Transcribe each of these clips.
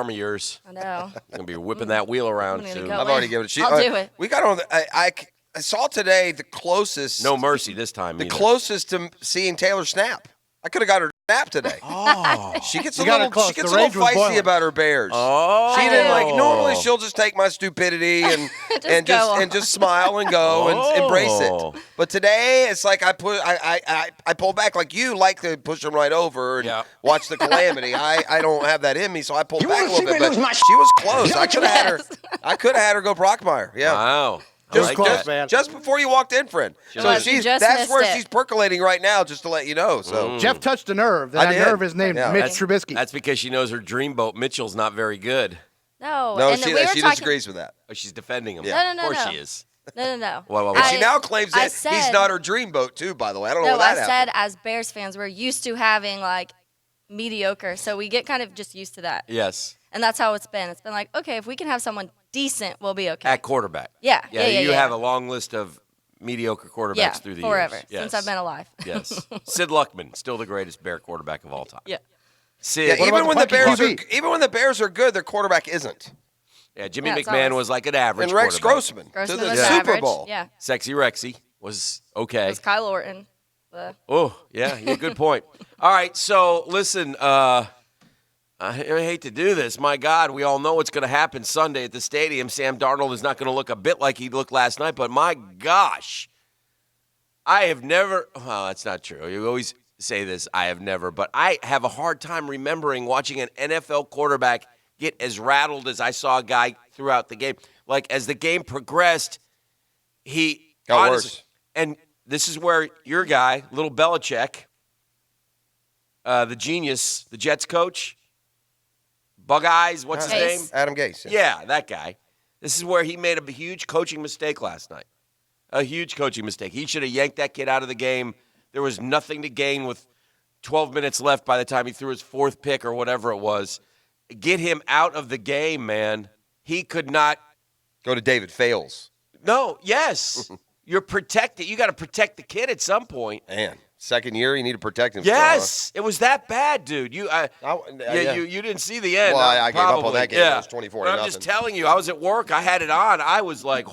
of yours. I know. You're going to be whipping that wheel around gonna soon. go I've in. already given it. I'll do it. We got on. I saw today the closest. No mercy this time The either. closest to seeing Taylor snap. I could have got her to snap today. Oh. She gets You a got her little. close. She gets The a rage little was feisty boiling. about her Bears. Oh. She didn't like. Normally, she'll just take my stupidity and go on. just smile and go and embrace Oh. it. But today, it's like I pull back like you like to push them right over and Yeah. watch the calamity. I don't have that in me, so I pulled back a little bit. But she was close. I could have had her. I could have had her go Brockmeyer. Yeah. Wow. I Just, like close, that. man. just before you walked in, friend. So Well, you just that's missed where it. she's percolating right now, just to let you know. So Jeff touched a nerve. I That did. nerve is named Yeah. Mitch Trubisky. That's because she knows her dreamboat Mitchell's not very good. No. no, and she we were talking, disagrees with that. Oh, she's defending him. Yeah. No, Of course no. she is. No. Well, And she I- now claims I that he's said- not her dreamboat too. By the way, I don't know No, where I that said happened. as Bears fans, we're used to having like mediocre, so we get kind of just used to that, Yes. and that's how it's been. It's been like, okay, if we can have someone decent, we'll be okay. At quarterback. Yeah. You have a long list of mediocre quarterbacks yeah, through the forever years. Yes. since I've been alive. Yes. Sid Luckman, still the greatest Bear quarterback of all time. Yeah. Sid. Yeah, What even about when the the Bears Punky are QB? even when the Bears are good, their quarterback isn't. Jimmy Yeah, it's McMahon always- was like an average And Rex quarterback. Grossman, Grossman to the was Super average. Bowl. Yeah. Sexy Rexy was okay. It was Kyle Orton. Oh, yeah, good point. All right, so listen, I hate to do this. My God, we all know what's going to happen Sunday at the stadium. Sam Darnold is not going to look a bit like he looked last night, but my gosh, I have never – well, that's not true. You always say this, I have never, but I have a hard time remembering watching an NFL quarterback get as rattled as I saw a guy throughout the game. Like, as the game progressed, he – Got honestly- worse. And this is where your guy, little Belichick, the genius, the Jets coach, Bug Eyes, what's his Gase. name? Adam Gase. Yeah, that guy. This is where he made a huge coaching mistake last night. A huge coaching mistake. He should have yanked that kid out of the game. There was nothing to gain with 12 minutes left by the time he threw his fourth pick or whatever it was. Get him out of the game, man. He could not. Go to David Fales. No, yes. You're protected. You got to protect the kid at some point. Man, second year, you need to protect him. Yes, it was that bad, dude. You yeah. you didn't see the end. Well, I gave up on probably. that game. Yeah. It was 24 But to I'm just nothing. telling you, I was at work. I had it on. I was like,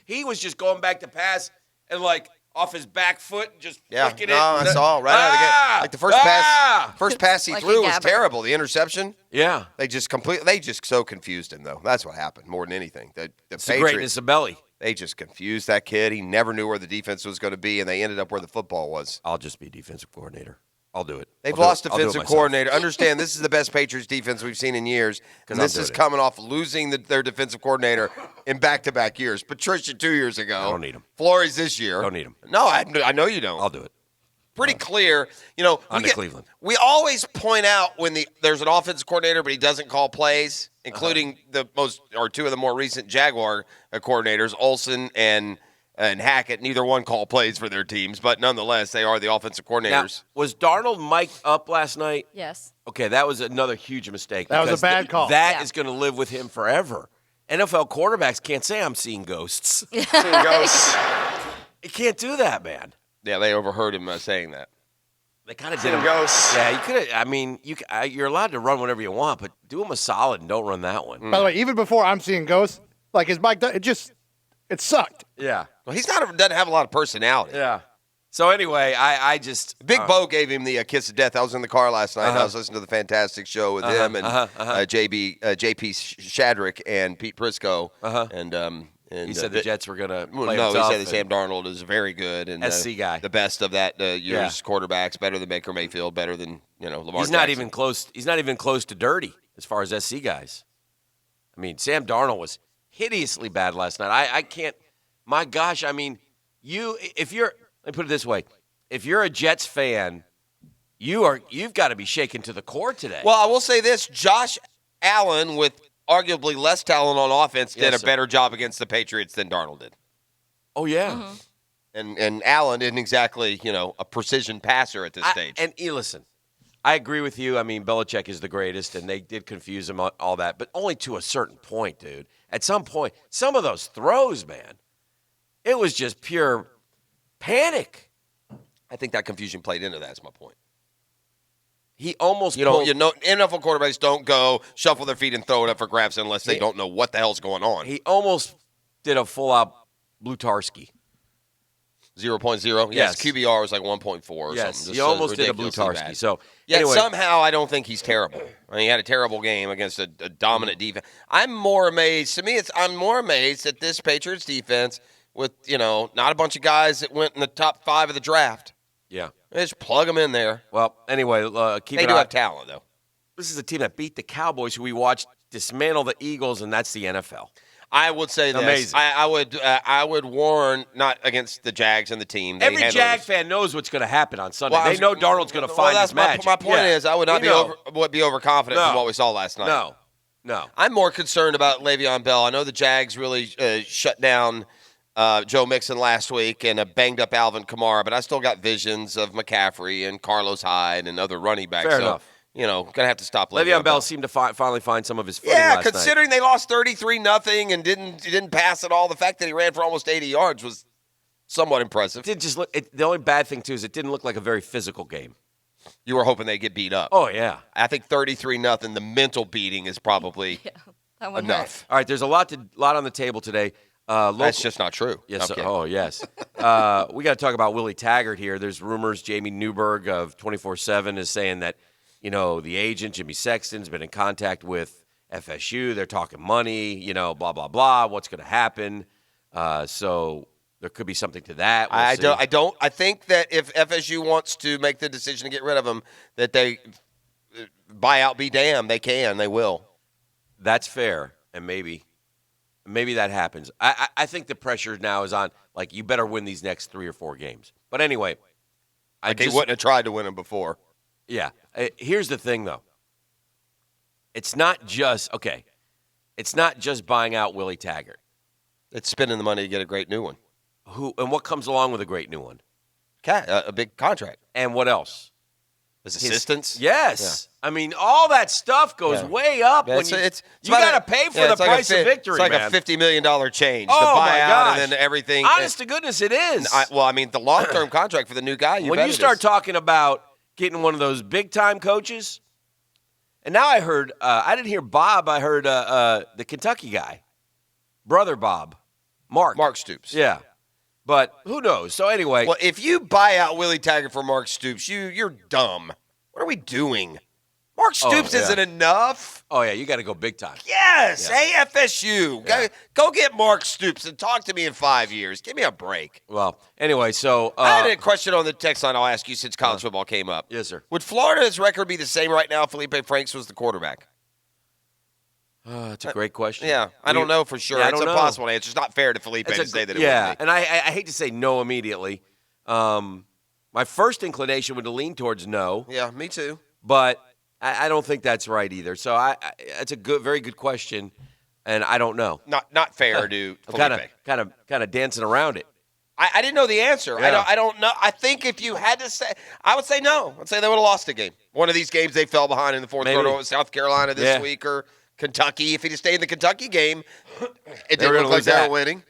he was just going back to pass and like off his back foot, and just Yeah, flicking no, it. I saw right out of the game. Like the first pass he Like he threw was gabbled. terrible. The interception. Yeah, They just so confused him though. That's what happened more than anything. The it's the Patriots, greatness of Belly. they just confused that kid. He never knew where the defense was going to be, and they ended up where the football was. I'll just be defensive coordinator. I'll do it. They've I'll do it. lost I'll do it defensive myself. coordinator. Understand, this is the best Patriots defense we've seen in years, and I'm this doing is it. coming off losing their defensive coordinator in back-to-back years. Patricia 2 years ago. I don't need him. Flores this year. Don't need him. No, I know you don't. I'll do it. Pretty clear. You know, On to Cleveland. We always point out when there's an offensive coordinator, but he doesn't call plays, including two of the more recent Jaguar coordinators, Olsen and Hackett. Neither one call plays for their teams, but nonetheless, they are the offensive Now, coordinators. was Darnold mic'd up last night? Yes. Okay, that was another huge mistake. That was a because bad call. That Yeah. is going to live with him forever. NFL quarterbacks can't say I'm seeing ghosts. You can't do that, man. Yeah, they overheard him saying that. They kind of did him. Yeah, you could. I mean, you're allowed to run whatever you want, but do him a solid and don't run that one. By the way, even before I'm seeing ghosts, like his bike, it sucked. Yeah, Well, doesn't have a lot of personality. yeah. So anyway, I just Big Bo gave him the kiss of death. I was in the car last night. I was listening to the Fantastic Show with him and JP Shadrick and Pete Prisco. And He said the Jets were going to Well, play no, him he tough said that Sam Darnold is very good and SC guy. the best of that year's quarterbacks, better than Baker Mayfield, better than Lamar. He's not Jackson. even close. He's not even close to dirty as far as SC guys. I mean, Sam Darnold was hideously bad last night. I can't. My gosh, I mean, let me put it this way: if you're a Jets fan, you've got to be shaken to the core today. Well, I will say this: Josh Allen, with arguably less talent on offense, did Yes, a sir. better job against the Patriots than Darnold did. oh yeah. Mm-hmm. And Allen isn't exactly a precision passer at this stage. And listen, I agree with you. I mean, Belichick is the greatest, and they did confuse him, all that, but only to a certain point, dude. At some point, some of those throws, man, it was just pure panic. I think that confusion played into that. Is my point. He almost You know, NFL quarterbacks don't go shuffle their feet and throw it up for grabs unless they don't know what the hell's going on. He almost did a full-out Blutarski. 0.0? Yes, QBR was like 1.4 or yes, something. He almost did a Blutarski. Bad. So, yet anyway. somehow I don't think he's terrible. I mean, he had a terrible game against a dominant defense. I'm more amazed. To me, I'm more amazed at this Patriots defense with, not a bunch of guys that went in the top 5 of the draft. Yeah. Just plug them in there. Well, anyway, keep They it do on. have talent, though. This is a team that beat the Cowboys, who we watched dismantle the Eagles, and that's the NFL. I would say this. Amazing. I would warn not against the Jags and the team. Every Jag fan knows what's going to happen on Sunday. They know Darnold's going to find that's his magic. My point is, I would not be overconfident No. from what we saw last night. No. I'm more concerned about Le'Veon Bell. I know the Jags really shut down Joe Mixon last week and a banged-up Alvin Kamara, but I still got visions of McCaffrey and Carlos Hyde and other running backs. Fair enough. Going to have to stop Le'Veon Bell seemed to finally find some of his footing Yeah, last night. considering they lost 33-0 and didn't pass at all, the fact that he ran for almost 80 yards was somewhat impressive. It did just look. The only bad thing, too, is it didn't look like a very physical game. You were hoping they'd get beat up. Oh, yeah. I think 33-0, the mental beating is probably That one enough. All right, there's a lot on the table today. That's just not true. Yes. Okay. Oh, yes. We got to talk about Willie Taggart here. There's rumors Jamie Newberg of 24/7 is saying that, the agent, Jimmy Sexton's been in contact with FSU. They're talking money, blah, blah, blah. What's going to happen? So there could be something to that. We'll see. I think that if FSU wants to make the decision to get rid of him, that they buy out be damned. They can. They will. That's fair, and maybe that happens. I think the pressure now is on, you better win these next 3 or 4 games. But anyway. They wouldn't have tried to win them before. Yeah. Here's the thing, though. It's not just buying out Willie Taggart. It's spending the money to get a great new one. And what comes along with a great new one? A big contract. And what else? His assistants? Yes. Yeah. I mean, all that stuff goes way up. Yeah, when you got to pay for the price of victory, It's like man. a $50 million change. Oh, the my buyout gosh. and then everything. Honest to goodness, it is. The long-term contract for the new guy, when you start talking about getting one of those big-time coaches, and now I heard, I didn't hear Bob, I heard the Kentucky guy, brother Bob, Mark Stoops. Yeah. But who knows? So anyway. Well, if you buy out Willie Taggart for Mark Stoops, you're dumb. What are we doing? Mark Stoops isn't enough. Oh, yeah, you got to go big time. Yes. Yeah. Hey, FSU. Yeah. Go get Mark Stoops and talk to me in 5 years. Give me a break. Well, anyway, so. I had a question on the text line I'll ask you since college football came up. Yes, sir. Would Florida's record be the same right now if Felipe Franks was the quarterback? That's a great question. Yeah, I don't know for sure. Yeah, it's impossible to answer. It's not fair to Felipe to say that it would be. And I hate to say no immediately. My first inclination would lean towards no. Yeah, me too. But I don't think that's right either. So it's a very good question, and I don't know. Not fair to Felipe. Kind of dancing around it. I didn't know the answer. Yeah. I don't know. I think if you had to say, I would say no. I'd say they would have lost a game. One of these games they fell behind in the fourth quarter with South Carolina this week or Kentucky. If he'd have stayed in the Kentucky game, it didn't look like they were winning.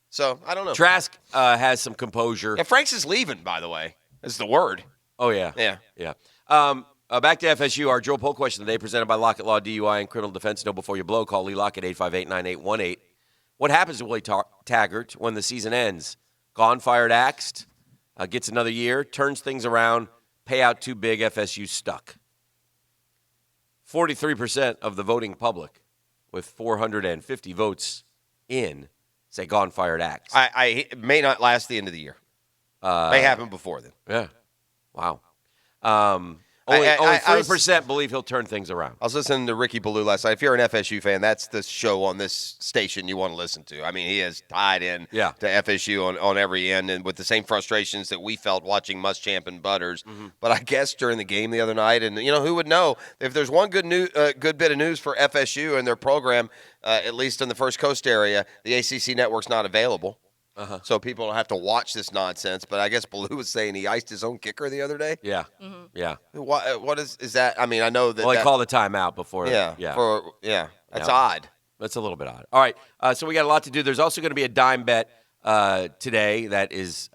So I don't know. Trask has some composure. And Franks is leaving, by the way. Is the word. Oh, yeah. Yeah. Back to FSU. Our Joe Poll question today presented by Lockett Law DUI and Criminal Defense. Know before you blow. Call Lee Lockett 858-9818. What happens to Willie Taggart when the season ends? Gone, fired, axed, gets another year, turns things around, payout too big, FSU stuck. 43% of the voting public with 450 votes in say gone, fired, axed. I may not last the end of the year. May happen before then. Yeah. Wow. Only 3% believe he'll turn things around. I was listening to Ricky Ballou last night. If you're an FSU fan, that's the show on this station you want to listen to. I mean, he is tied in to FSU on every end, and with the same frustrations that we felt watching Muschamp and Butters. Mm-hmm. But I guess during the game the other night, and who would know if there's one good bit of news for FSU and their program, at least in the First Coast area, the ACC network's not available. Uh-huh. So people don't have to watch this nonsense. But I guess Ballou was saying he iced his own kicker the other day. Yeah. Mm-hmm. Yeah. What is that? I mean, I know that. Well, they called the timeout before. Yeah. That's odd. That's a little bit odd. All right. So we got a lot to do. There's also going to be a dime bet today. That is,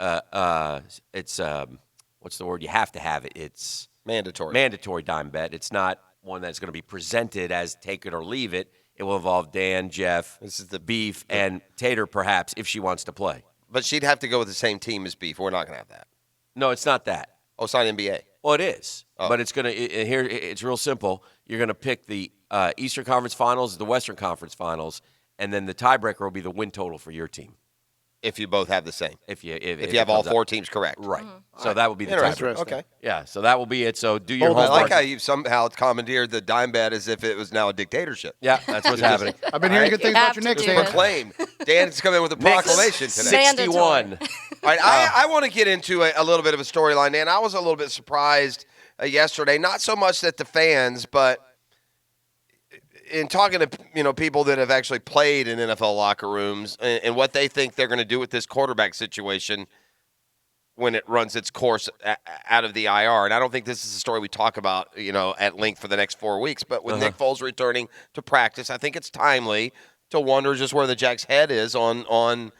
it's what's the word? You have to have it. It's Mandatory. dime bet. It's not one that's going to be presented as take it or leave it. It will involve Dan, Jeff, This is the Beef, and Tater, perhaps, if she wants to play. But she'd have to go with the same team as Beef. We're not going to have that. No, it's not that. Oh, it's not NBA. Well, it is, Oh. but it's going to here. It's real simple. You're going to pick the Eastern Conference Finals, the Western Conference Finals, and then the tiebreaker will be the win total for your team. If you both have the same. If you have all four teams correct. right? So that will be the Interesting. tiebreaker. Interesting. Okay. Yeah, so that will be it. So do your Bold. I homework. like how you somehow commandeered the dime bet as if it was now a dictatorship. Yeah, that's what's happening. I've been hearing good things about your Have Knicks. to do Dan. it. Proclaim. Dan's come in with a proclamation today. 61. All right, I want to get into a little bit of a storyline, Dan. I was a little bit surprised yesterday, not so much that the fans, but in talking to people that have actually played in NFL locker rooms and what they think they're going to do with this quarterback situation when it runs its course out of the IR. And I don't think this is a story we talk about, at length for the next 4 weeks. But with Nick Foles returning to practice, I think it's timely to wonder just where the Jack's head is on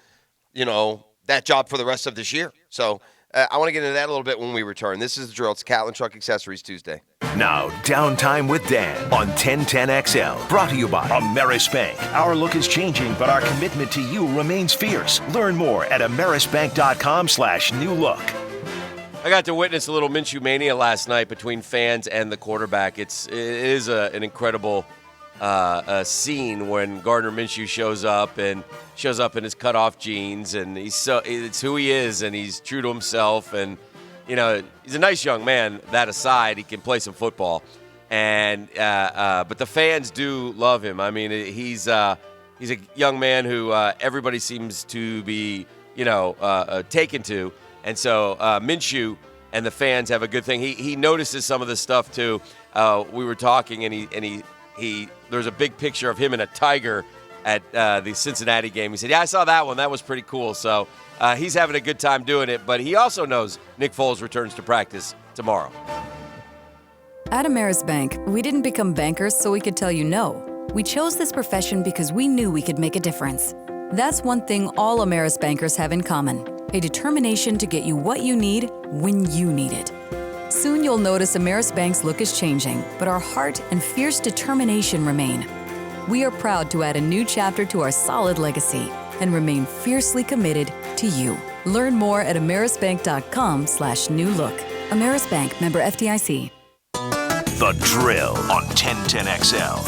that job for the rest of this year. So I want to get into that a little bit when we return. This is the drill. It's Catlin Truck Accessories Tuesday. Now, Downtime with Dan on 1010XL. Brought to you by Ameris Bank. Our look is changing, but our commitment to you remains fierce. Learn more at amerisbank.com/new look. I got to witness a little Minshew mania last night between fans and the quarterback. It is an incredible scene when Gardner Minshew shows up in his cutoff jeans, and it's who he is, and he's true to himself, and he's a nice young man. That aside, he can play some football, and but the fans do love him. I mean, he's a young man who everybody seems to be taken to, and so Minshew and the fans have a good thing. He notices some of this stuff too. We were talking, and he there's a big picture of him and a tiger at the Cincinnati game. He said, "Yeah, I saw that one. That was pretty cool." So he's having a good time doing it, but he also knows Nick Foles returns to practice tomorrow. At Ameris Bank, we didn't become bankers so we could tell you no. We chose this profession because we knew we could make a difference. That's one thing all Ameris bankers have in common: a determination to get you what you need when you need it. Soon you'll notice Ameris Bank's look is changing, but our heart and fierce determination remain. We are proud to add a new chapter to our solid legacy and remain fiercely committed to you. Learn more at amerisbank.com/new look. Ameris Bank, member FDIC. The Drill on 1010XL. From